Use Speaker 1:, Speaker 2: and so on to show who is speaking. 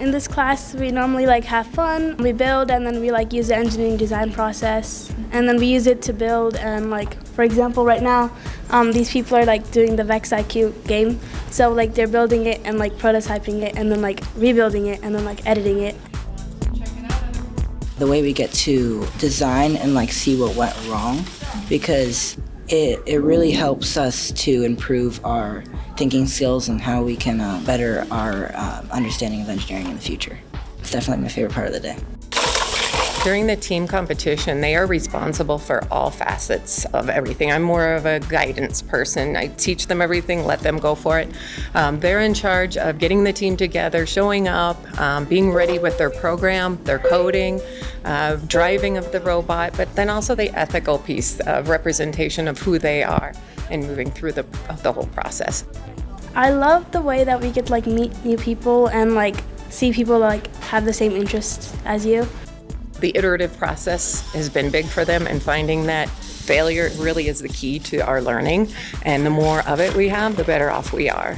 Speaker 1: In this class, we normally like have fun, we build, and then we like use the engineering design process, and then we use it to build. And like, for example, right now, these people are like doing the Vex IQ game. So like they're building it and like prototyping it, and then like rebuilding it, and then like editing it.
Speaker 2: The way we get to design and like see what went wrong, because it really helps us to improve our thinking skills and how we can better our understanding of engineering in the future. It's definitely my favorite part of the day.
Speaker 3: During the team competition, they are responsible for all facets of everything. I'm more of a guidance person. I teach them everything, let them go for it. They're in charge of getting the team together, showing up, being ready with their program, their coding, driving of the robot, but then also the ethical piece of representation of who they are and moving through the whole process.
Speaker 1: I love the way that we get to like meet new people and like see people like have the same interests as you.
Speaker 3: The iterative process has been big for them, and finding that failure really is the key to our learning, and the more of it we have, the better off we are.